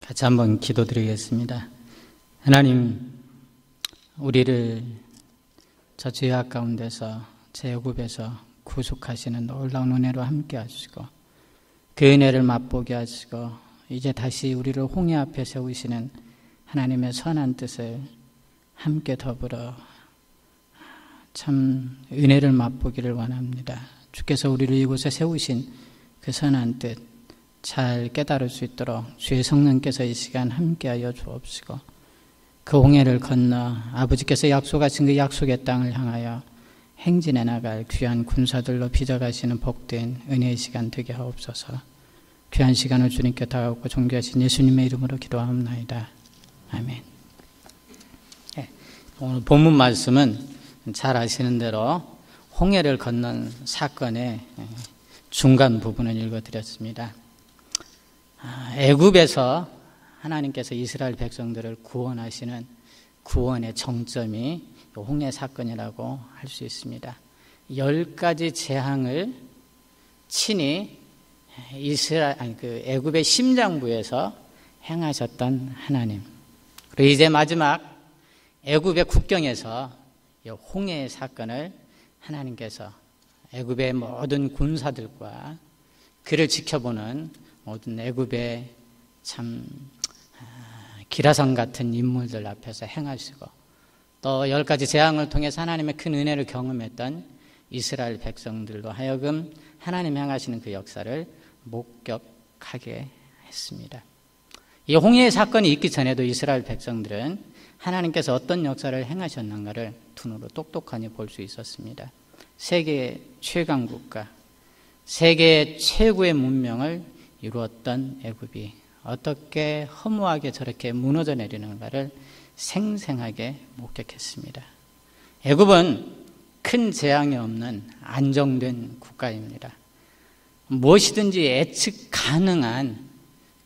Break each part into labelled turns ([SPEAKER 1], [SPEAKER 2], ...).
[SPEAKER 1] 같이 한번 기도드리겠습니다. 하나님, 우리를 저 죄악 가운데서 제애굽에서 구속하시는 놀라운 은혜로 함께 하시고 그 은혜를 맛보게 하시고 이제 다시 우리를 홍해 앞에 세우시는 하나님의 선한 뜻을 함께 더불어 참 은혜를 맛보기를 원합니다. 주께서 우리를 이곳에 세우신 그 선한 뜻 잘 깨달을 수 있도록 주의 성령께서 이 시간 함께하여 주옵시고 그 홍해를 건너 아버지께서 약속하신 그 약속의 땅을 향하여 행진해 나갈 귀한 군사들로 빚어가시는 복된 은혜의 시간 되게 하옵소서. 귀한 시간을 주님께 다가오고 존귀하신 예수님의 이름으로 기도하옵나이다. 아멘. 오늘 본문 말씀은 잘 아시는 대로 홍해를 건넌 사건의 중간 부분을 읽어드렸습니다. 애굽에서 하나님께서 이스라엘 백성들을 구원하시는 구원의 정점이 홍해 사건이라고 할 수 있습니다. 10가지 재앙을 친히 애굽의 심장부에서 행하셨던 하나님. 그리고 이제 마지막 애굽의 국경에서 홍해의 사건을 하나님께서 애굽의 모든 군사들과 그를 지켜보는 모든 애굽의 참 기라성 같은 인물들 앞에서 행하시고 또 10가지 재앙을 통해서 하나님의 큰 은혜를 경험했던 이스라엘 백성들로 하여금 하나님 행하시는 그 역사를 목격하게 했습니다. 이 홍해의 사건이 있기 전에도 이스라엘 백성들은 하나님께서 어떤 역사를 행하셨는가를 눈으로 똑똑하니 볼 수 있었습니다. 세계 최강 국가, 세계 최고의 문명을 이루었던 애굽이 어떻게 허무하게 저렇게 무너져 내리는가를 생생하게 목격했습니다. 애굽은 큰 재앙이 없는 안정된 국가입니다. 무엇이든지 예측 가능한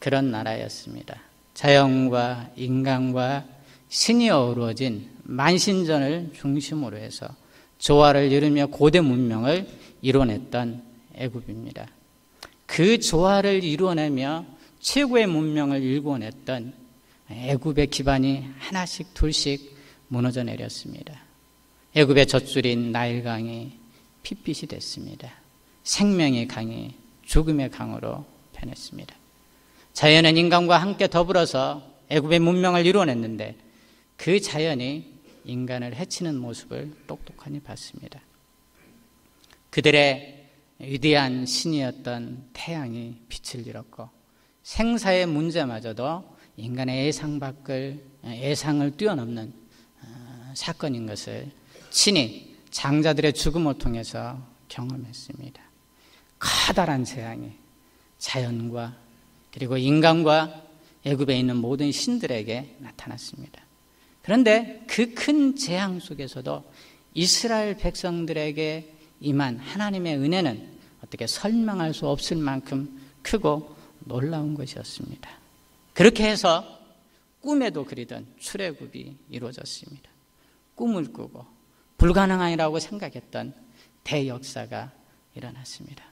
[SPEAKER 1] 그런 나라였습니다. 자연과 인간과 신이 어우러진 만신전을 중심으로 해서 조화를 이루며 고대 문명을 이뤄냈던 애굽입니다. 그 조화를 이루어내며 최고의 문명을 일궈냈던 애굽의 기반이 하나씩 둘씩 무너져 내렸습니다. 애굽의 젖줄인 나일강이 핏빛이 됐습니다. 생명의 강이 죽음의 강으로 변했습니다. 자연은 인간과 함께 더불어서 애굽의 문명을 이루어냈는데 그 자연이 인간을 해치는 모습을 똑똑하니 봤습니다. 그들의 위대한 신이었던 태양이 빛을 잃었고 생사의 문제마저도 인간의 예상을 뛰어넘는 사건인 것을 친히 장자들의 죽음을 통해서 경험했습니다. 커다란 재앙이 자연과 그리고 인간과 애굽에 있는 모든 신들에게 나타났습니다. 그런데 그 큰 재앙 속에서도 이스라엘 백성들에게 임한 하나님의 은혜는 어떻게 설명할 수 없을 만큼 크고 놀라운 것이었습니다. 그렇게 해서 꿈에도 그리던 출애굽이 이루어졌습니다. 꿈을 꾸고 불가능하리라고 생각했던 대역사가 일어났습니다.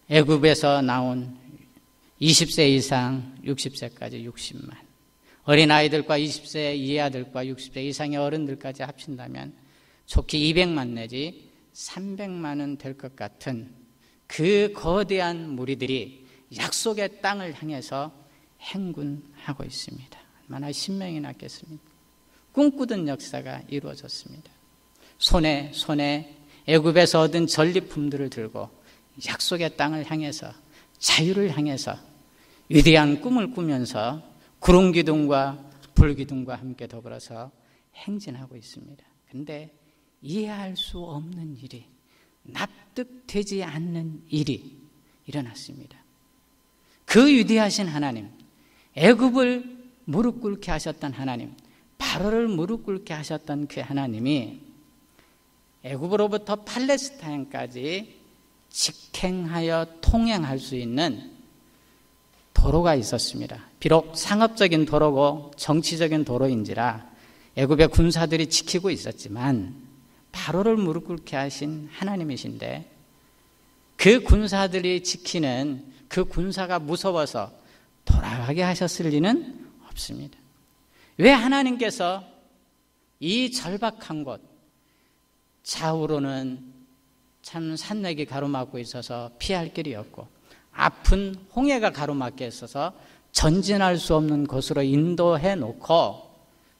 [SPEAKER 1] 애굽에서 나온 20세 이상 60세까지 60만, 어린아이들과 20세 이하들과 60세 이상의 어른들까지 합친다면 좋게 200만 내지 300만은 될 것 같은 그 거대한 무리들이 약속의 땅을 향해서 행군하고 있습니다. 얼마나 신명이 났겠습니까? 꿈꾸던 역사가 이루어졌습니다. 손에 애굽에서 얻은 전리품들을 들고 약속의 땅을 향해서 자유를 향해서 위대한 꿈을 꾸면서 구름기둥과 불기둥과 함께 더불어서 행진하고 있습니다. 그런데 이해할 수 없는 일이, 납득되지 않는 일이 일어났습니다. 그 위대하신 하나님, 애굽을 무릎 꿇게 하셨던 하나님, 바로를 무릎 꿇게 하셨던 그 하나님이 애굽으로부터 팔레스타인까지 직행하여 통행할 수 있는 도로가 있었습니다. 비록 상업적인 도로고 정치적인 도로인지라 애굽의 군사들이 지키고 있었지만 바로를 무릎 꿇게 하신 하나님이신데 그 군사들이 지키는 그 군사가 무서워서 돌아가게 하셨을 리는 없습니다. 왜 하나님께서 이 절박한 곳, 좌우로는 참 산맥이 가로막고 있어서 피할 길이 없고 아픈 홍해가 가로막혀 있어서 전진할 수 없는 곳으로 인도해 놓고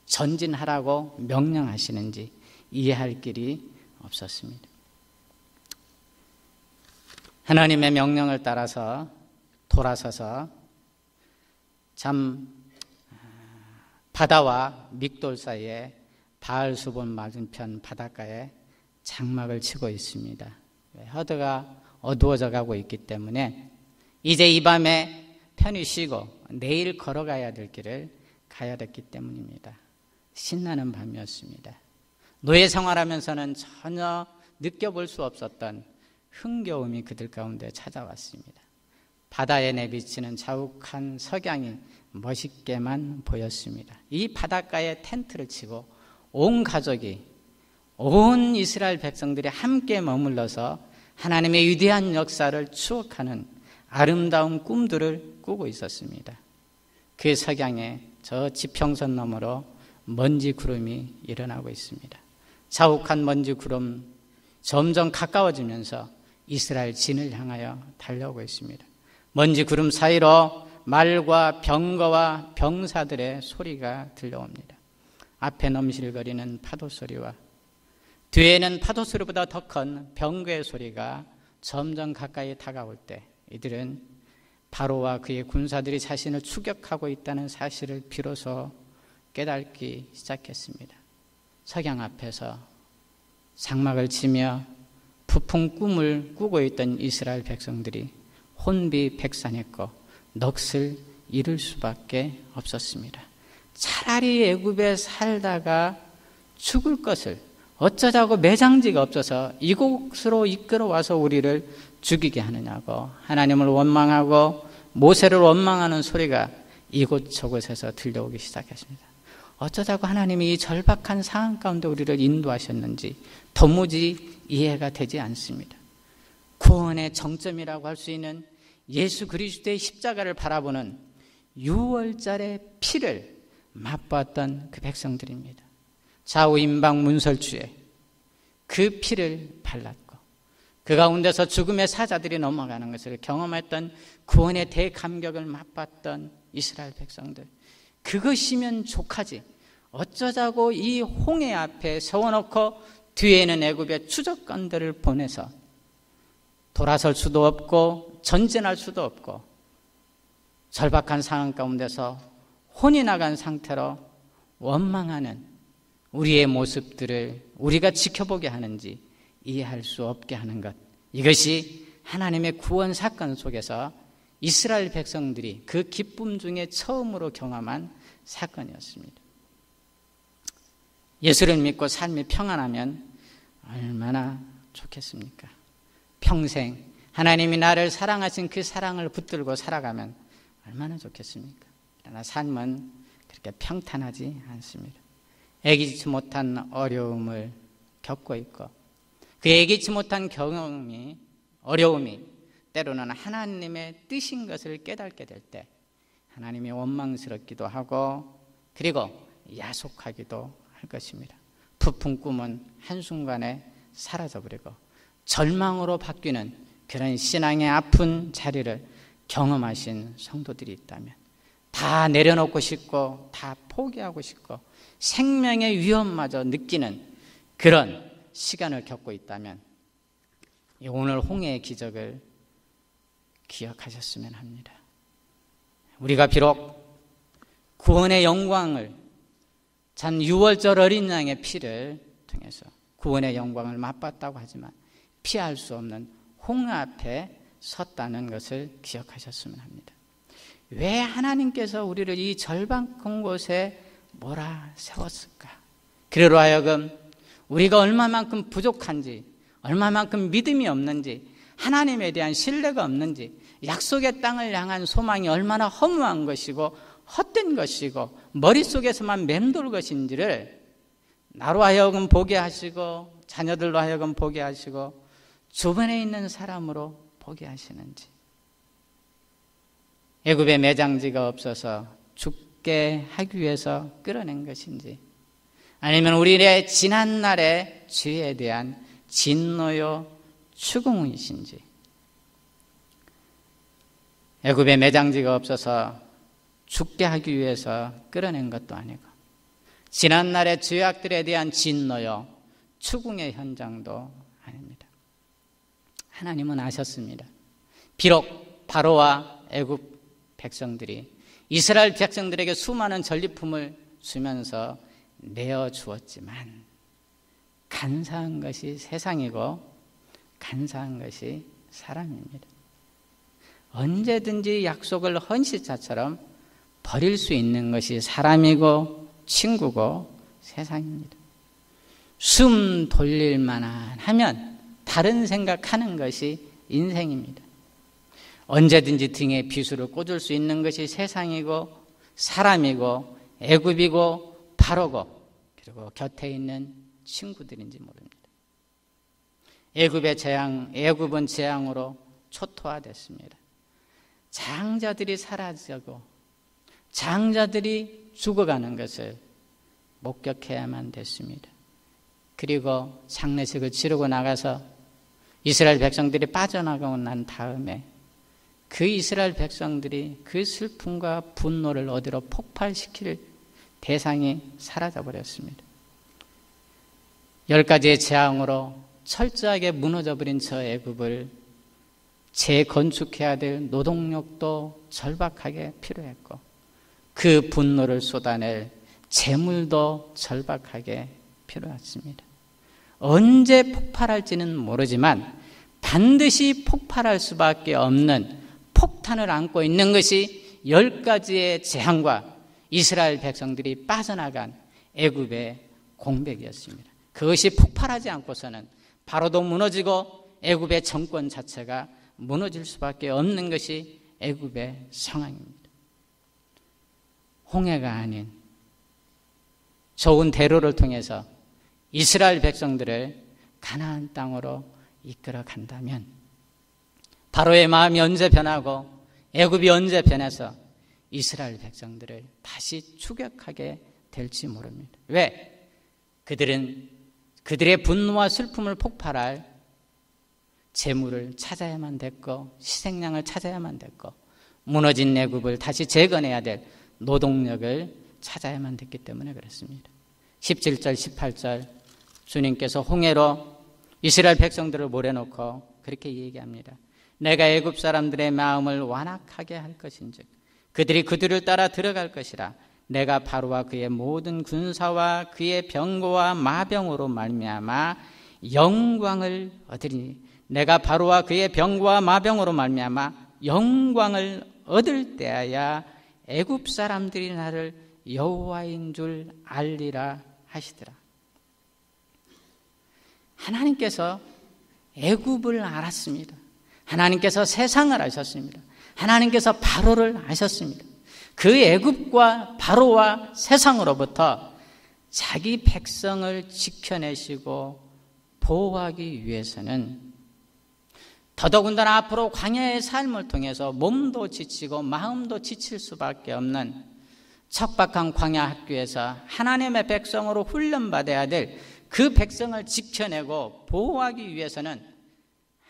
[SPEAKER 1] 전진하라고 명령하시는지 이해할 길이 없었습니다. 하나님의 명령을 따라서 돌아서서 참 바다와 믹돌 사이에 바알수본 맞은편 바닷가에 장막을 치고 있습니다. 허드가 어두워져 가고 있기 때문에 이제 이 밤에 편히 쉬고 내일 걸어가야 될 길을 가야 됐기 때문입니다. 신나는 밤이었습니다. 노예 생활하면서는 전혀 느껴볼 수 없었던 흥겨움이 그들 가운데 찾아왔습니다. 바다에 내비치는 자욱한 석양이 멋있게만 보였습니다. 이 바닷가에 텐트를 치고 온 가족이, 온 이스라엘 백성들이 함께 머물러서 하나님의 위대한 역사를 추억하는 아름다운 꿈들을 꾸고 있었습니다. 그 석양에 저 지평선 너머로 먼지 구름이 일어나고 있습니다. 자욱한 먼지 구름 점점 가까워지면서 이스라엘 진을 향하여 달려오고 있습니다. 먼지 구름 사이로 말과 병거와 병사들의 소리가 들려옵니다. 앞에 넘실거리는 파도 소리와 뒤에는 파도 소리보다 더 큰 병거의 소리가 점점 가까이 다가올 때 이들은 바로와 그의 군사들이 자신을 추격하고 있다는 사실을 비로소 깨닫기 시작했습니다. 석양 앞에서 장막을 치며 부푼 꿈을 꾸고 있던 이스라엘 백성들이 혼비백산했고 넋을 잃을 수밖에 없었습니다. 차라리 애굽에 살다가 죽을 것을 어쩌자고 매장지가 없어서 이곳으로 이끌어와서 우리를 죽이게 하느냐고 하나님을 원망하고 모세를 원망하는 소리가 이곳저곳에서 들려오기 시작했습니다. 어쩌자고 하나님이 이 절박한 상황 가운데 우리를 인도하셨는지 도무지 이해가 되지 않습니다. 구원의 정점이라고 할 수 있는 예수 그리스도의 십자가를 바라보는 6월절의 피를 맛보았던 그 백성들입니다. 좌우 임방 문설주에 그 피를 발랐고 그 가운데서 죽음의 사자들이 넘어가는 것을 경험했던 구원의 대감격을 맛봤던 이스라엘 백성들, 그것이면 족하지 어쩌자고 이 홍해 앞에 세워놓고 뒤에는 애굽의 추적관들을 보내서 돌아설 수도 없고 전진할 수도 없고 절박한 상황 가운데서 혼이 나간 상태로 원망하는 우리의 모습들을 우리가 지켜보게 하는지 이해할 수 없게 하는 것, 이것이 하나님의 구원 사건 속에서 이스라엘 백성들이 그 기쁨 중에 처음으로 경험한 사건이었습니다. 예수를 믿고 삶이 평안하면 얼마나 좋겠습니까? 평생 하나님이 나를 사랑하신 그 사랑을 붙들고 살아가면 얼마나 좋겠습니까? 그러나 삶은 그렇게 평탄하지 않습니다. 예기치 못한 어려움을 겪고 있고 그 예기치 못한 경험이, 어려움이 때로는 하나님의 뜻인 것을 깨닫게 될 때 하나님이 원망스럽기도 하고 그리고 야속하기도 할 것입니다. 부푼 꿈은 한순간에 사라져버리고 절망으로 바뀌는 그런 신앙의 아픈 자리를 경험하신 성도들이 있다면, 다 내려놓고 싶고 다 포기하고 싶고 생명의 위험마저 느끼는 그런 시간을 겪고 있다면 오늘 홍해의 기적을 기억하셨으면 합니다. 우리가 비록 구원의 영광을, 참 6월절 어린 양의 피를 통해서 구원의 영광을 맛봤다고 하지만 피할 수 없는 홍해 앞에 섰다는 것을 기억하셨으면 합니다. 왜 하나님께서 우리를 이 절박한 곳에 몰아세웠을까? 그리로 하여금 우리가 얼마만큼 부족한지, 얼마만큼 믿음이 없는지, 하나님에 대한 신뢰가 없는지, 약속의 땅을 향한 소망이 얼마나 허무한 것이고 헛된 것이고 머릿속에서만 맴돌 것인지를 나로 하여금 보게 하시고 자녀들로 하여금 보게 하시고 주변에 있는 사람으로 보게 하시는지, 애굽에 매장지가 없어서 죽게 하기 위해서 끌어낸 것인지, 아니면 우리의 지난날의 죄에 대한 진노요 추궁이신지. 애굽에 매장지가 없어서 죽게 하기 위해서 끌어낸 것도 아니고, 지난날의 죄악들에 대한 진노요 추궁의 현장도 아닙니다. 하나님은 아셨습니다. 비록 바로와 애굽 백성들이 이스라엘 백성들에게 수많은 전리품을 주면서 내어주었지만, 간사한 것이 세상이고 간사한 것이 사람입니다. 언제든지 약속을 헌신자처럼 버릴 수 있는 것이 사람이고 친구고 세상입니다. 숨 돌릴 만한 하면 다른 생각하는 것이 인생입니다. 언제든지 등에 비수를 꽂을 수 있는 것이 세상이고 사람이고 애굽이고 바로고, 그리고 곁에 있는 친구들인지 모릅니다. 애굽은 재앙으로 초토화됐습니다. 장자들이 사라지고 장자들이 죽어가는 것을 목격해야만 됐습니다. 그리고 장례식을 치르고 나가서 이스라엘 백성들이 빠져나가고 난 다음에 그 이스라엘 백성들이 그 슬픔과 분노를 어디로 폭발시킬 대상이 사라져버렸습니다. 10가지의 재앙으로 철저하게 무너져버린 저 애굽을 재건축해야 될 노동력도 절박하게 필요했고, 그 분노를 쏟아낼 재물도 절박하게 필요했습니다. 언제 폭발할지는 모르지만 반드시 폭발할 수밖에 없는 폭탄을 안고 있는 것이 10가지의 재앙과 이스라엘 백성들이 빠져나간 애굽의 공백이었습니다. 그것이 폭발하지 않고서는 바로도 무너지고 애굽의 정권 자체가 무너질 수밖에 없는 것이 애굽의 상황입니다. 홍해가 아닌 좋은 대로를 통해서 이스라엘 백성들을 가나안 땅으로 이끌어 간다면 바로의 마음이 언제 변하고 애굽이 언제 변해서 이스라엘 백성들을 다시 추격하게 될지 모릅니다. 왜? 그들은 그들의 분노와 슬픔을 폭발할 재물을 찾아야만 됐고, 희생양을 찾아야만 됐고, 무너진 애굽을 다시 재건해야 될 노동력을 찾아야만 됐기 때문에 그렇습니다. 17절 18절 주님께서 홍해로 이스라엘 백성들을 몰아놓고 그렇게 얘기합니다. 내가 애굽 사람들의 마음을 완악하게 할 것인즉 그들이 그들을 따라 들어갈 것이라. 내가 바로와 그의 모든 군사와 그의 병거와 마병으로 말미암아 영광을 얻으리니, 내가 바로와 그의 병거와 마병으로 말미암아 영광을 얻을 때야 애굽 사람들이 나를 여호와인 줄 알리라 하시더라. 하나님께서 애굽을 알았습니다. 하나님께서 세상을 아셨습니다. 하나님께서 바로를 아셨습니다. 그 애굽과 바로와 세상으로부터 자기 백성을 지켜내시고 보호하기 위해서는 더더군다나 앞으로 광야의 삶을 통해서 몸도 지치고 마음도 지칠 수밖에 없는 척박한 광야 학교에서 하나님의 백성으로 훈련받아야 될 그 백성을 지켜내고 보호하기 위해서는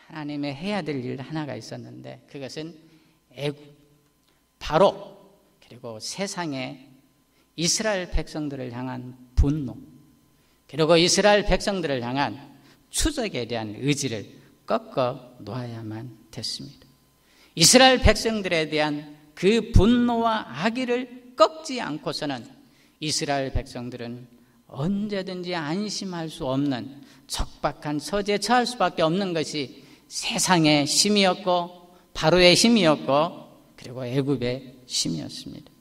[SPEAKER 1] 하나님의 해야 될 일 하나가 있었는데, 그것은 애굽, 바로, 그리고 세상의 이스라엘 백성들을 향한 분노, 그리고 이스라엘 백성들을 향한 추적에 대한 의지를 꺾어 놓아야만 됐습니다. 이스라엘 백성들에 대한 그 분노와 악의를 꺾지 않고서는 이스라엘 백성들은 언제든지 안심할 수 없는 적박한 처지에 처할 수밖에 없는 것이 세상의 힘이었고 바로의 힘이었고 그리고 애굽의 힘이었습니다.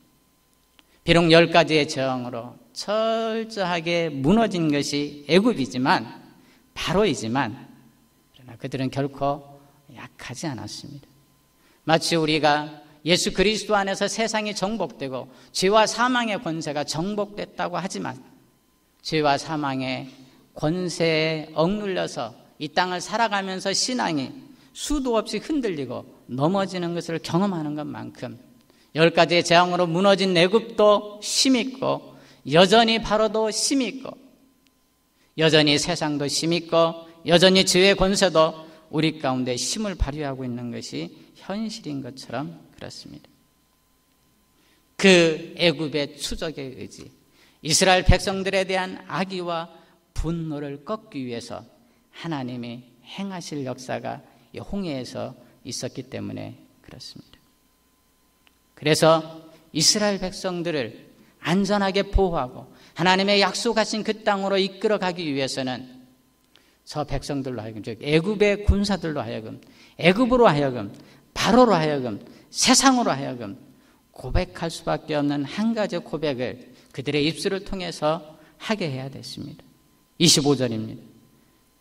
[SPEAKER 1] 비록 10가지의 저항으로 철저하게 무너진 것이 애굽이지만 바로이지만, 그러나 그들은 결코 약하지 않았습니다. 마치 우리가 예수 그리스도 안에서 세상이 정복되고 죄와 사망의 권세가 정복됐다고 하지만 죄와 사망의 권세에 억눌려서 이 땅을 살아가면서 신앙이 수도 없이 흔들리고 넘어지는 것을 경험하는 것만큼 10가지의 재앙으로 무너진 애굽도 힘있고, 여전히 바로도 힘있고, 여전히 세상도 힘있고, 여전히 죄의 권세도 우리 가운데 힘을 발휘하고 있는 것이 현실인 것처럼 그렇습니다. 그 애굽의 추적의 의지, 이스라엘 백성들에 대한 악의와 분노를 꺾기 위해서 하나님이 행하실 역사가 이 홍해에서 있었기 때문에 그렇습니다. 그래서 이스라엘 백성들을 안전하게 보호하고 하나님의 약속하신 그 땅으로 이끌어가기 위해서는 저 백성들로 하여금, 즉 애굽의 군사들로 하여금, 애굽으로 하여금, 바로로 하여금, 세상으로 하여금 고백할 수밖에 없는 한 가지 고백을 그들의 입술을 통해서 하게 해야 됐습니다. 25절입니다.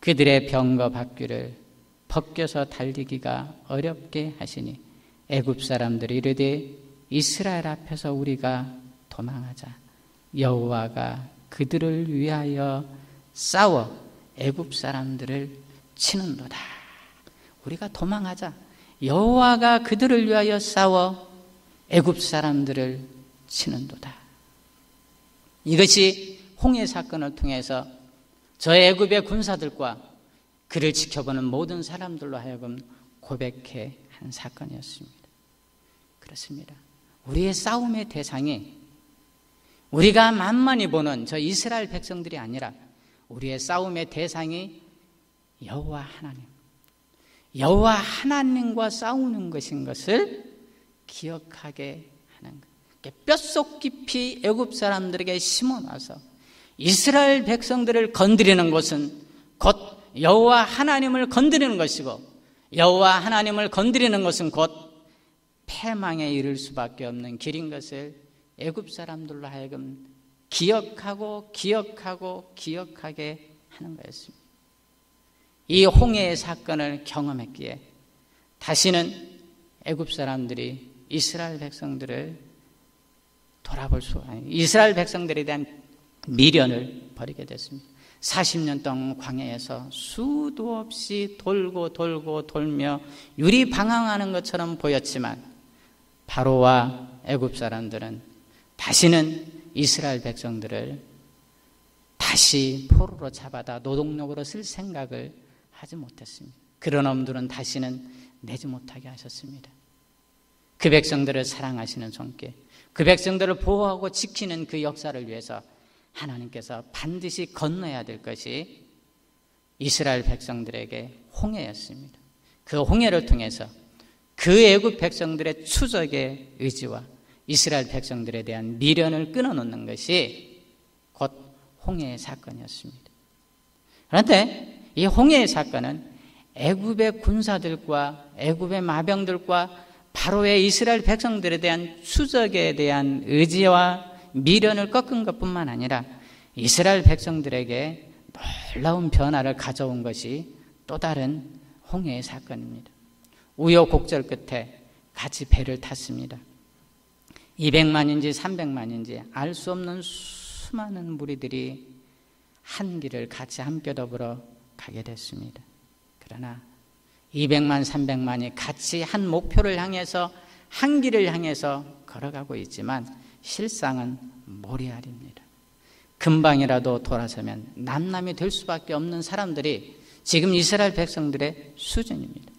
[SPEAKER 1] 그들의 병거 바퀴를 벗겨서 달리기가 어렵게 하시니 애굽 사람들이 이르되 이스라엘 앞에서 우리가 도망하자. 여호와가 그들을 위하여 싸워 애굽 사람들을 치는도다. 우리가 도망하자. 여호와가 그들을 위하여 싸워 애굽 사람들을 치는도다. 이것이 홍해 사건을 통해서 저 애굽의 군사들과 그를 지켜보는 모든 사람들로 하여금 고백해 한 사건이었습니다. 그렇습니다. 우리의 싸움의 대상이 우리가 만만히 보는 저 이스라엘 백성들이 아니라 우리의 싸움의 대상이 여호와 하나님, 여호와 하나님과 싸우는 것인 것을 기억하게 하는 것. 뼛속 깊이 애굽 사람들에게 심어놔서 이스라엘 백성들을 건드리는 것은 곧 여호와 하나님을 건드리는 것이고, 여호와 하나님을 건드리는 것은 곧 패망에 이를 수밖에 없는 길인 것을 애굽 사람들로 하여금 기억하게 하는 거였습니다. 이 홍해의 사건을 경험했기에 다시는 애굽 사람들이 이스라엘 백성들을 돌아볼 수가 아니에요. 이스라엘 백성들에 대한 미련을 버리게 됐습니다. 40년 동안 광야에서 수도 없이 돌고 돌며 유리 방황하는 것처럼 보였지만 바로와 애굽 사람들은 다시는 이스라엘 백성들을 다시 포로로 잡아다 노동력으로 쓸 생각을 하지 못했습니다. 그런 놈들은 다시는 내지 못하게 하셨습니다. 그 백성들을 사랑하시는 손길, 그 백성들을 보호하고 지키는 그 역사를 위해서 하나님께서 반드시 건너야 될 것이 이스라엘 백성들에게 홍해였습니다. 그 홍해를 통해서 그 애굽 백성들의 추적의 의지와 이스라엘 백성들에 대한 미련을 끊어놓는 것이 곧 홍해의 사건이었습니다. 그런데 이 홍해의 사건은 애굽의 군사들과 애굽의 마병들과 바로의 이스라엘 백성들에 대한 추적에 대한 의지와 미련을 꺾은 것뿐만 아니라 이스라엘 백성들에게 놀라운 변화를 가져온 것이 또 다른 홍해의 사건입니다. 우여곡절 끝에 같이 배를 탔습니다. 200만인지 300만인지 알 수 없는 수많은 무리들이 한 길을 같이 함께 더불어 가게 됐습니다. 그러나 200만, 300만이 같이 한 목표를 향해서 한 길을 향해서 걸어가고 있지만 실상은 모리알입니다. 금방이라도 돌아서면 남남이 될 수밖에 없는 사람들이 지금 이스라엘 백성들의 수준입니다.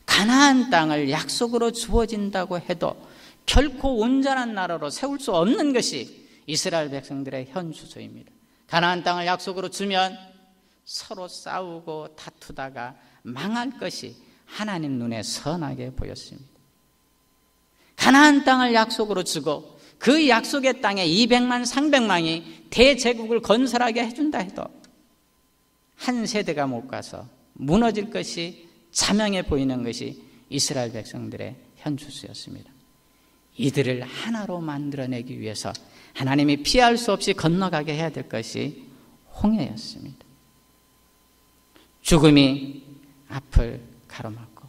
[SPEAKER 1] 가나안 땅을 약속으로 주어진다고 해도 결코 온전한 나라로 세울 수 없는 것이 이스라엘 백성들의 현 주소입니다. 가나안 땅을 약속으로 주면 서로 싸우고 다투다가 망할 것이 하나님 눈에 선하게 보였습니다. 가나안 땅을 약속으로 주고 그 약속의 땅에 200만, 300만이 대제국을 건설하게 해준다 해도 한 세대가 못 가서 무너질 것이 자명해 보이는 것이 이스라엘 백성들의 현 주소였습니다. 이들을 하나로 만들어내기 위해서 하나님이 피할 수 없이 건너가게 해야 될 것이 홍해였습니다. 죽음이 앞을 가로막고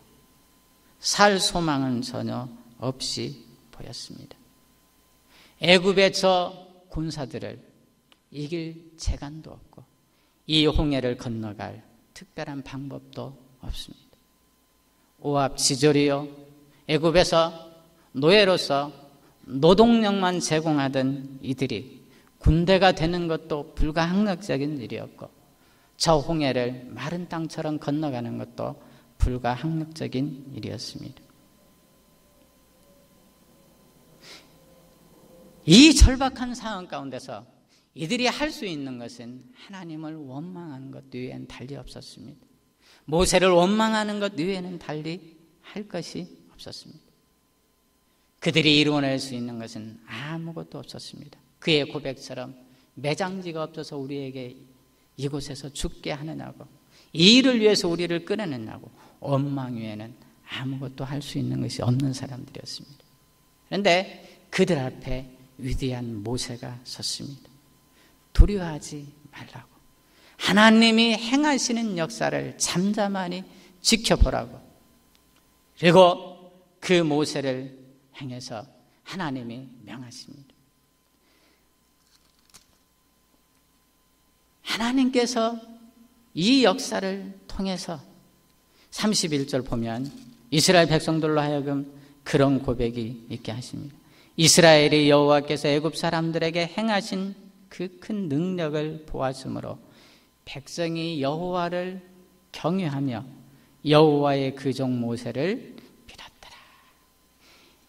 [SPEAKER 1] 살 소망은 전혀 없이 보였습니다. 애굽의 저 군사들을 이길 재간도 없고 이 홍해를 건너갈 특별한 방법도 없습니다. 오압 지졸이요 애굽에서 노예로서 노동력만 제공하던 이들이 군대가 되는 것도 불가항력적인 일이었고, 저 홍해를 마른 땅처럼 건너가는 것도 불가항력적인 일이었습니다. 이 절박한 상황 가운데서 이들이 할 수 있는 것은 하나님을 원망하는 것 외에는 달리 없었습니다. 모세를 원망하는 것 외에는 달리 할 것이 없었습니다. 그들이 이루어낼 수 있는 것은 아무것도 없었습니다. 그의 고백처럼 매장지가 없어서 우리에게 이곳에서 죽게 하느냐고, 이 일을 위해서 우리를 끌어내냐고, 원망 외에는 아무것도 할 수 있는 것이 없는 사람들이었습니다. 그런데 그들 앞에 위대한 모세가 섰습니다. 두려워하지 말라고, 하나님이 행하시는 역사를 잠잠하니 지켜보라고. 그리고 그 모세를 행해서 하나님이 명하십니다. 하나님께서 이 역사를 통해서 31절 보면 이스라엘 백성들로 하여금 그런 고백이 있게 하십니다. 이스라엘이 여호와께서 애굽 사람들에게 행하신 그 큰 능력을 보았으므로 백성이 여호와를 경외하며 여호와의 그 종 모세를 믿었더라.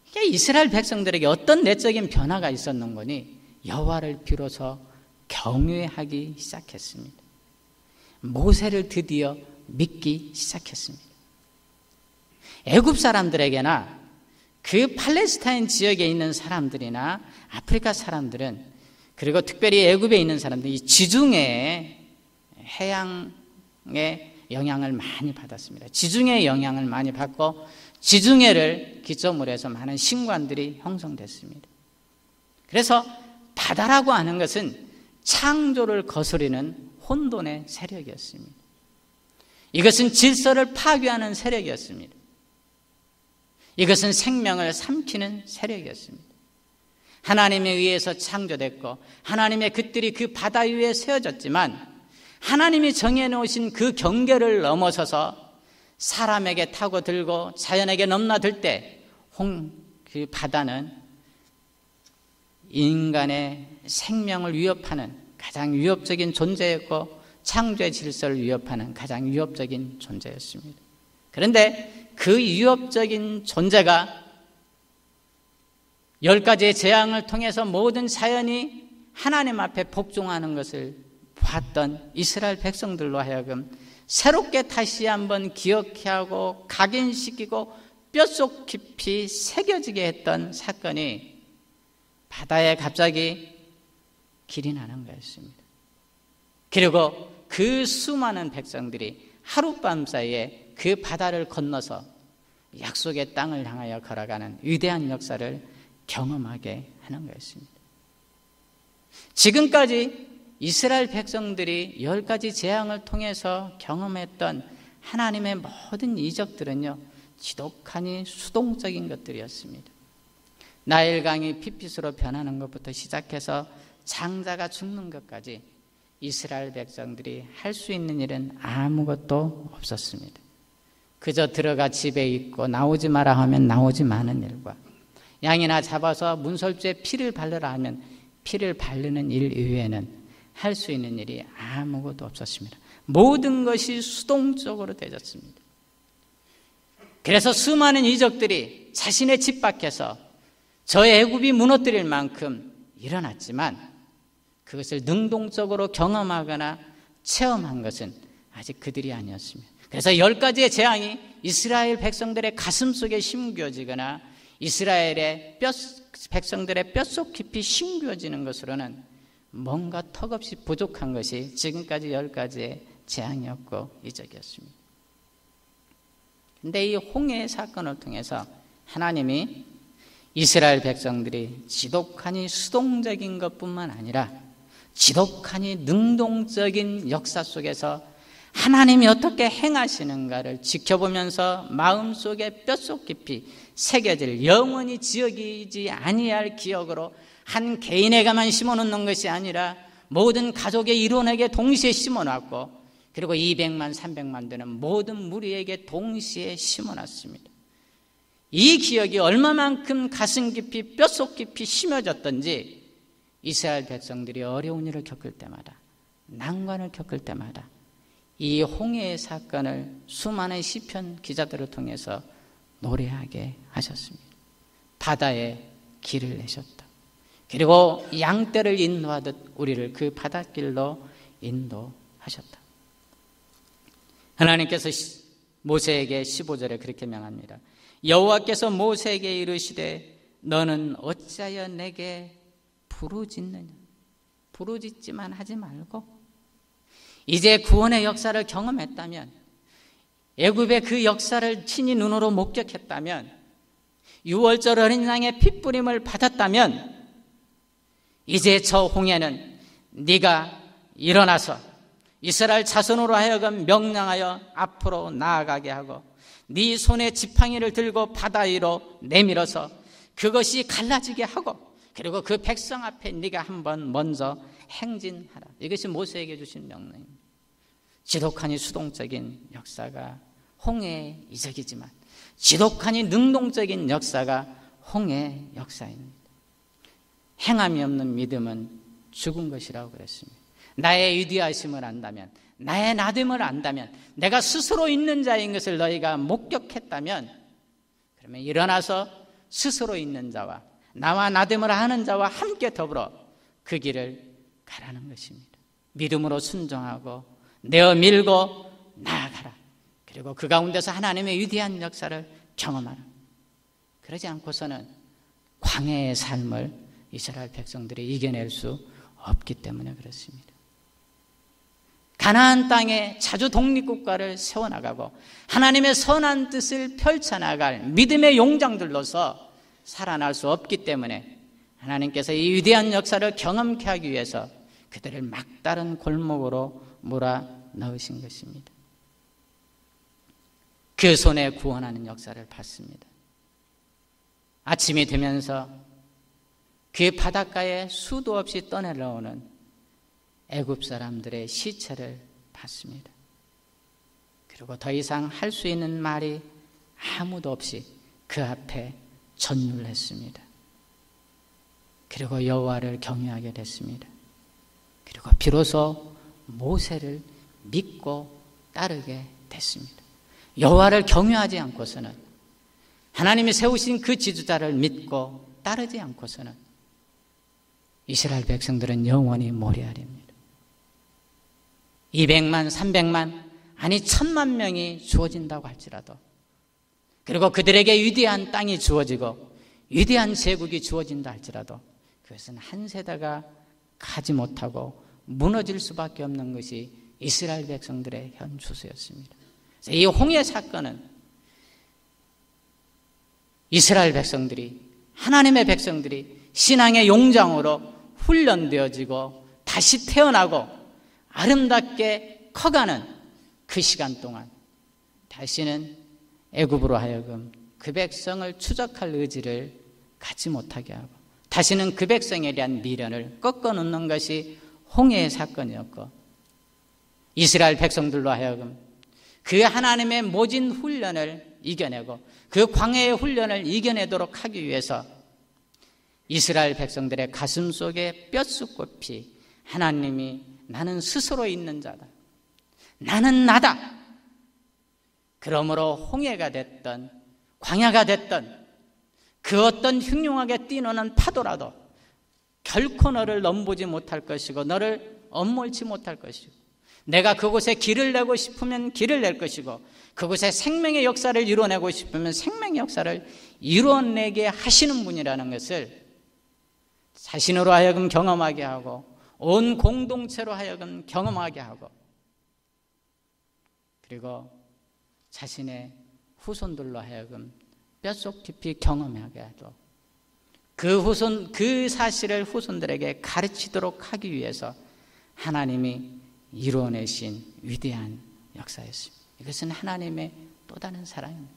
[SPEAKER 1] 이게 이스라엘 백성들에게 어떤 내적인 변화가 있었는 거니 여호와를 비로소 경외하기 시작했습니다. 모세를 드디어 믿기 시작했습니다. 애굽 사람들에게나 그 팔레스타인 지역에 있는 사람들이나 아프리카 사람들은, 그리고 특별히 애굽에 있는 사람들이 이 지중해 해양의 영향을 많이 받았습니다. 지중해의 영향을 많이 받고 지중해를 기점으로 해서 많은 신관들이 형성됐습니다. 그래서 바다라고 하는 것은 창조를 거스르는 혼돈의 세력이었습니다. 이것은 질서를 파괴하는 세력이었습니다. 이것은 생명을 삼키는 세력이었습니다. 하나님에 의해서 창조됐고 하나님의 것들이 그 바다 위에 세워졌지만 하나님이 정해놓으신 그 경계를 넘어서서 사람에게 타고들고 자연에게 넘나들 때 그 바다는 인간의 생명을 위협하는 가장 위협적인 존재였고 창조의 질서를 위협하는 가장 위협적인 존재였습니다. 그런데 그 위협적인 존재가 10가지의 재앙을 통해서 모든 자연이 하나님 앞에 복종하는 것을 봤던 이스라엘 백성들로 하여금 새롭게 다시 한번 기억하고 각인시키고 뼛속 깊이 새겨지게 했던 사건이 바다에 갑자기 길이 나는 거였습니다. 그리고 그 수많은 백성들이 하룻밤 사이에 그 바다를 건너서 약속의 땅을 향하여 걸어가는 위대한 역사를 경험하게 하는 거였습니다. 지금까지 이스라엘 백성들이 10가지 재앙을 통해서 경험했던 하나님의 모든 이적들은요, 지독하니 수동적인 것들이었습니다. 나일강이 피핏으로 변하는 것부터 시작해서 장자가 죽는 것까지 이스라엘 백성들이 할 수 있는 일은 아무것도 없었습니다. 그저 들어가 집에 있고 나오지 마라 하면 나오지 마는 일과 양이나 잡아서 문설주에 피를 바르라 하면 피를 바르는 일 이외에는 할 수 있는 일이 아무것도 없었습니다. 모든 것이 수동적으로 되졌습니다. 그래서 수많은 이적들이 자신의 집 밖에서 저 애굽이 무너뜨릴 만큼 일어났지만 그것을 능동적으로 경험하거나 체험한 것은 아직 그들이 아니었습니다. 그래서 10가지의 재앙이 이스라엘 백성들의 가슴 속에 심겨지거나 이스라엘의 백성들의 뼛속 깊이 심겨지는 것으로는 뭔가 턱없이 부족한 것이 지금까지 10가지의 재앙이었고 이적이었습니다. 그런데 이 홍해의 사건을 통해서 하나님이 이스라엘 백성들이 지독하니 수동적인 것뿐만 아니라 지독하니 능동적인 역사 속에서 하나님이 어떻게 행하시는가를 지켜보면서 마음속에 뼛속 깊이 새겨질 영원히 지워지지 아니할 기억으로 한 개인에게만 심어놓는 것이 아니라 모든 가족의 일원에게 동시에 심어놨고 그리고 200만 300만 되는 모든 무리에게 동시에 심어놨습니다. 이 기억이 얼마만큼 가슴 깊이 뼛속 깊이 심어졌던지 이스라엘 백성들이 어려운 일을 겪을 때마다, 난관을 겪을 때마다 이 홍해의 사건을 수많은 시편 기자들을 통해서 노래하게 하셨습니다. 바다에 길을 내셨다. 그리고 양떼를 인도하듯 우리를 그 바닷길로 인도하셨다. 하나님께서 모세에게 15절에 그렇게 명합니다. 여호와께서 모세에게 이르시되 너는 어찌하여 내게 부르짖느냐. 부르짖지만 하지 말고 이제 구원의 역사를 경험했다면, 애굽의 그 역사를 친히 눈으로 목격했다면, 유월절 어린 양의 핏부림을 받았다면 이제 저 홍해는 네가 일어나서 이스라엘 자손으로 하여금 명령하여 앞으로 나아가게 하고 네 손에 지팡이를 들고 바다 위로 내밀어서 그것이 갈라지게 하고 그리고 그 백성 앞에 네가 한번 먼저 행진하라. 이것이 모세에게 주신 명령입니다. 지독하니 수동적인 역사가 홍해의 이적이지만 지독하니 능동적인 역사가 홍해의 역사입니다. 행함이 없는 믿음은 죽은 것이라고 그랬습니다. 나의 위대하심을 안다면, 나의 나됨을 안다면, 내가 스스로 있는 자인 것을 너희가 목격했다면, 그러면 일어나서 스스로 있는 자와 나와 나됨을 하는 자와 함께 더불어 그 길을 가라는 것입니다. 믿음으로 순종하고 내어 밀고 나아가라. 그리고 그 가운데서 하나님의 위대한 역사를 경험하라. 그러지 않고서는 광야의 삶을 이스라엘 백성들이 이겨낼 수 없기 때문에 그렇습니다. 가나안 땅에 자주 독립국가를 세워나가고 하나님의 선한 뜻을 펼쳐나갈 믿음의 용장들로서 살아날 수 없기 때문에 하나님께서 이 위대한 역사를 경험케 하기 위해서 그들을 막다른 골목으로 몰아넣으신 것입니다. 그 손에 구원하는 역사를 봤습니다. 아침이 되면서 그 바닷가에 수도 없이 떠내려오는 애굽 사람들의 시체를 봤습니다. 그리고 더 이상 할 수 있는 말이 아무도 없이 그 앞에 전율했습니다. 그리고 여호와를 경외하게 됐습니다. 그리고 비로소 모세를 믿고 따르게 됐습니다. 여호와를 경외하지 않고서는, 하나님이 세우신 그 지도자를 믿고 따르지 않고서는 이스라엘 백성들은 영원히 모래알입니다. 200만, 300만, 아니 1000만 명이 주어진다고 할지라도, 그리고 그들에게 위대한 땅이 주어지고 위대한 제국이 주어진다 할지라도 그것은 한 세대가 가지 못하고 무너질 수밖에 없는 것이 이스라엘 백성들의 현 추세였습니다. 이 홍해 사건은 이스라엘 백성들이, 하나님의 백성들이 신앙의 용장으로 훈련되어지고 다시 태어나고 아름답게 커가는 그 시간 동안 다시는 애굽으로 하여금 그 백성을 추적할 의지를 갖지 못하게 하고 다시는 그 백성에 대한 미련을 꺾어놓는 것이 홍해의 사건이었고, 이스라엘 백성들로 하여금 그 하나님의 모진 훈련을 이겨내고 그 광야의 훈련을 이겨내도록 하기 위해서 이스라엘 백성들의 가슴 속에 뼛속깊이 하나님이 나는 스스로 있는 자다, 나는 나다, 그러므로 홍해가 됐던 광야가 됐던 그 어떤 흉흉하게 뛰노는 파도라도 결코 너를 넘보지 못할 것이고 너를 엄몰지 못할 것이고, 내가 그곳에 길을 내고 싶으면 길을 낼 것이고 그곳에 생명의 역사를 이루어내고 싶으면 생명의 역사를 이루어내게 하시는 분이라는 것을 자신으로 하여금 경험하게 하고 온 공동체로 하여금 경험하게 하고, 그리고 자신의 후손들로 하여금 뼛속 깊이 경험하게 하고 그 사실을 후손들에게 가르치도록 하기 위해서 하나님이 이루어내신 위대한 역사였습니다. 이것은 하나님의 또 다른 사랑입니다.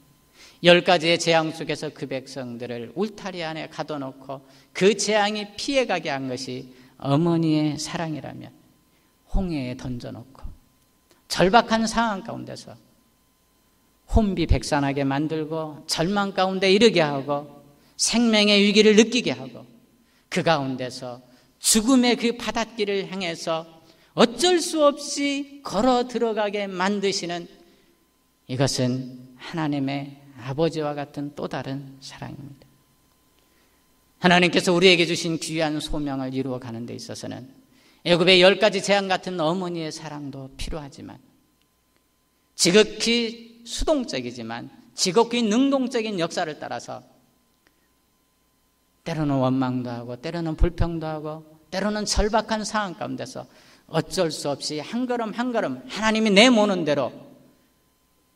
[SPEAKER 1] 10가지의 재앙 속에서 그 백성들을 울타리 안에 가둬놓고 그 재앙이 피해가게 한 것이 어머니의 사랑이라면, 홍해에 던져놓고 절박한 상황 가운데서 혼비백산하게 만들고 절망 가운데 이르게 하고 생명의 위기를 느끼게 하고 그 가운데서 죽음의 그 바닷길을 향해서 어쩔 수 없이 걸어 들어가게 만드시는, 이것은 하나님의 아버지와 같은 또 다른 사랑입니다. 하나님께서 우리에게 주신 귀한 소명을 이루어가는 데 있어서는 애굽의 10가지 재앙 같은 어머니의 사랑도 필요하지만, 지극히 수동적이지만 지극히 능동적인 역사를 따라서 때로는 원망도 하고 때로는 불평도 하고 때로는 절박한 상황 가운데서 어쩔 수 없이 한 걸음 한 걸음 하나님이 내모는 대로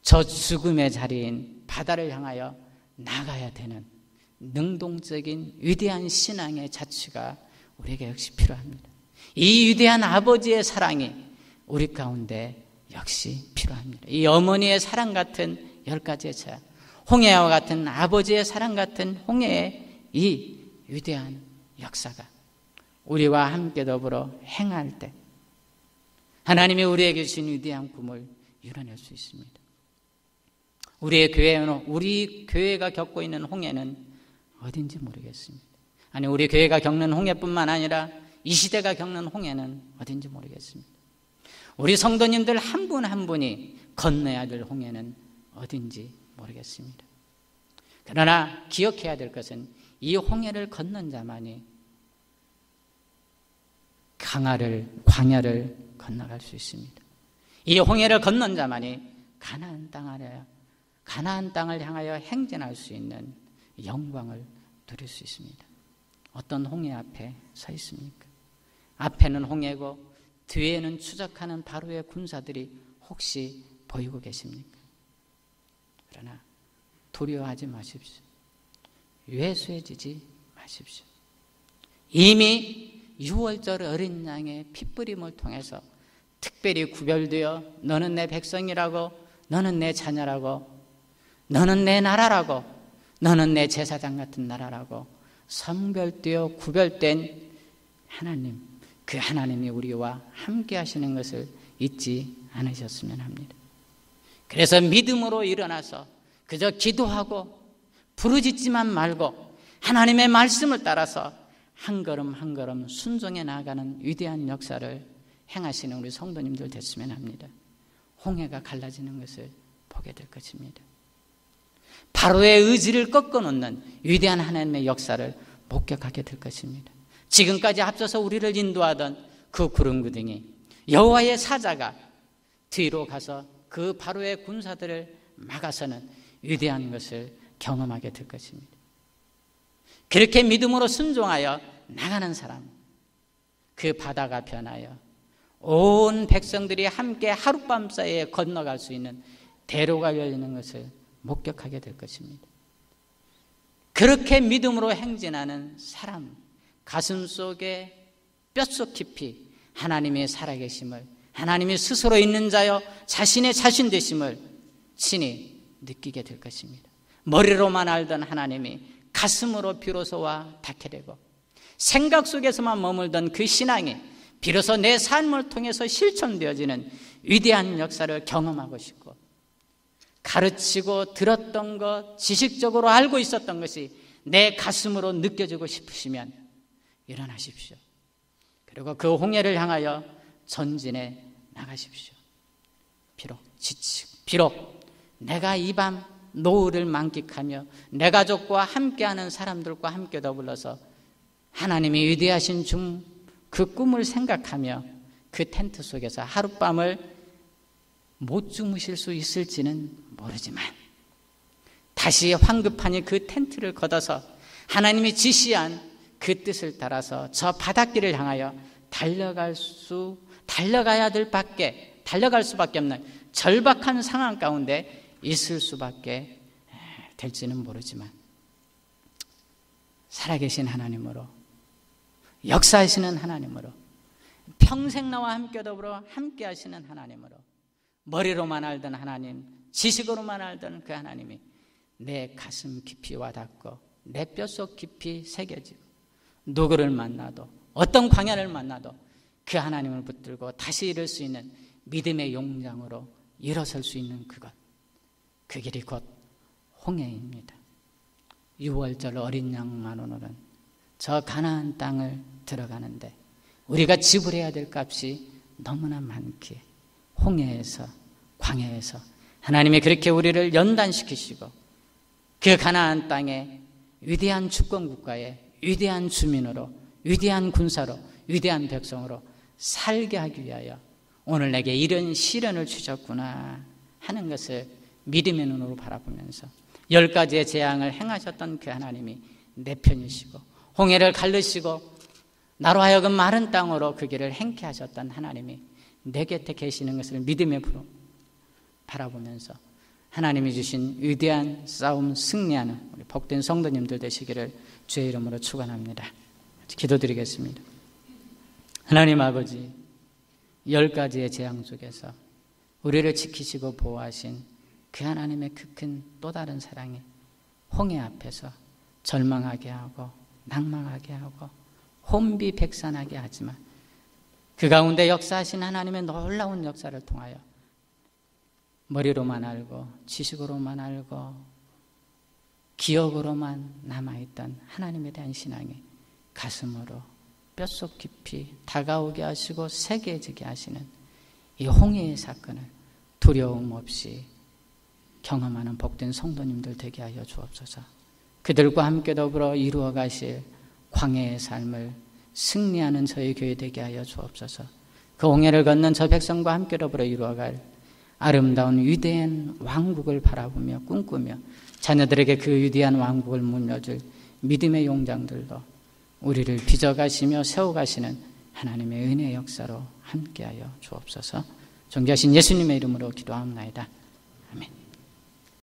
[SPEAKER 1] 저 죽음의 자리인 바다를 향하여 나가야 되는 능동적인 위대한 신앙의 자취가 우리에게 역시 필요합니다. 이 위대한 아버지의 사랑이 우리 가운데 역시 필요합니다. 이 어머니의 사랑 같은 10가지의 재앙, 홍해와 같은 아버지의 사랑 같은 홍해의 이 위대한 역사가 우리와 함께 더불어 행할 때 하나님이 우리에게 주신 위대한 꿈을 이뤄낼 수 있습니다. 우리 교회가 겪고 있는 홍해는 어딘지 모르겠습니다. 아니, 우리 교회가 겪는 홍해뿐만 아니라 이 시대가 겪는 홍해는 어딘지 모르겠습니다. 우리 성도님들 한 분 한 분이 건너야 될 홍해는 어딘지 모르겠습니다. 그러나 기억해야 될 것은 이 홍해를 건넌 자만이 광야를 건너갈 수 있습니다. 이 홍해를 건넌 자만이 가나안 땅을 향하여 행진할 수 있는 영광을 누릴 수 있습니다. 어떤 홍해 앞에 서 있습니까? 앞에는 홍해고 뒤에는 추적하는 바로의 군사들이 혹시 보이고 계십니까? 그러나 두려워하지 마십시오. 외소해지지 마십시오. 이미 6월절 어린 양의 핏부림을 통해서 특별히 구별되어 너는 내 백성이라고, 너는 내 자녀라고, 너는 내 나라라고, 너는 내 제사장 같은 나라라고 선별되어 구별된 하나님, 그 하나님이 우리와 함께 하시는 것을 잊지 않으셨으면 합니다. 그래서 믿음으로 일어나서 그저 기도하고 부르짖지만 말고 하나님의 말씀을 따라서 한 걸음 한 걸음 순종해 나아가는 위대한 역사를 행하시는 우리 성도님들 됐으면 합니다. 홍해가 갈라지는 것을 보게 될 것입니다. 바로의 의지를 꺾어놓는 위대한 하나님의 역사를 목격하게 될 것입니다. 지금까지 앞서서 우리를 인도하던 그 구름구덩이 여호와의 사자가 뒤로 가서 그 바로의 군사들을 막아서는 위대한 것을 경험하게 될 것입니다. 그렇게 믿음으로 순종하여 나가는 사람, 그 바다가 변하여 온 백성들이 함께 하룻밤 사이에 건너갈 수 있는 대로가 열리는 것을 목격하게 될 것입니다. 그렇게 믿음으로 행진하는 사람 가슴 속에 뼛속 깊이 하나님의 살아계심을, 하나님이 스스로 있는 자여 자신의 자신 되심을 친히 느끼게 될 것입니다. 머리로만 알던 하나님이 가슴으로 비로소와 닿게 되고 생각 속에서만 머물던 그 신앙이 비로소 내 삶을 통해서 실천되어지는 위대한 역사를 경험하고 싶고, 가르치고 들었던 것, 지식적으로 알고 있었던 것이 내 가슴으로 느껴지고 싶으시면 일어나십시오. 그리고 그 홍해를 향하여 전진해 나가십시오. 비록 내가 이 밤 노을을 만끽하며 내 가족과 함께하는 사람들과 함께 더불어서 하나님이 위대하신 그 꿈을 생각하며 그 텐트 속에서 하룻밤을 못 주무실 수 있을지는 모르지만 다시 황급하니 그 텐트를 걷어서 하나님이 지시한 그 뜻을 따라서 저 바닷길을 향하여 달려갈 수밖에 없는 절박한 상황 가운데 있을 수밖에 될지는 모르지만 살아계신 하나님으로, 역사하시는 하나님으로, 평생 나와 함께 더불어 함께 하시는 하나님으로, 머리로만 알던 하나님, 지식으로만 알던 그 하나님이 내 가슴 깊이 와닿고 내 뼛속 깊이 새겨지고 누구를 만나도 어떤 광야를 만나도 그 하나님을 붙들고 다시 이룰 수 있는 믿음의 용장으로 일어설 수 있는 그것, 그 길이 곧 홍해입니다. 6월절 어린 양만으로는 저 가나안 땅을 들어가는데 우리가 지불해야 될 값이 너무나 많기에 홍해에서, 광야에서 하나님이 그렇게 우리를 연단시키시고 그 가나안 땅에 위대한 주권국가의 위대한 주민으로, 위대한 군사로, 위대한 백성으로 살게 하기 위하여 오늘 내게 이런 시련을 주셨구나 하는 것을 믿음의 눈으로 바라보면서 10가지의 재앙을 행하셨던 그 하나님이 내 편이시고 홍해를 갈르시고 나로 하여금 마른 땅으로 그 길을 행케 하셨던 하나님이 내 곁에 계시는 것을 믿음의 불로 바라보면서 하나님이 주신 위대한 싸움 승리하는 우리 복된 성도님들 되시기를 주의 이름으로 축원합니다. 기도드리겠습니다. 하나님 아버지, 10가지의 재앙 속에서 우리를 지키시고 보호하신 그 하나님의 그 큰 또 다른 사랑이 홍해 앞에서 절망하게 하고 낭망하게 하고 혼비백산하게 하지만 그 가운데 역사하신 하나님의 놀라운 역사를 통하여 머리로만 알고 지식으로만 알고 기억으로만 남아있던 하나님에 대한 신앙이 가슴으로 뼛속 깊이 다가오게 하시고 세계해지게 하시는 이 홍해의 사건을 두려움 없이 경험하는 복된 성도님들 되게 하여 주옵소서. 그들과 함께 더불어 이루어 가실 광야의 삶을 승리하는 저희 교회 되게 하여 주옵소서. 그 홍해를 건넌 저 백성과 함께 더불어 이루어갈 아름다운 위대한 왕국을 바라보며 꿈꾸며 자녀들에게 그 위대한 왕국을 물려줄 믿음의 용장들도 우리를 빚어가시며 세워가시는 하나님의 은혜의 역사로 함께하여 주옵소서. 존귀하신 예수님의 이름으로 기도하옵나이다. 아멘.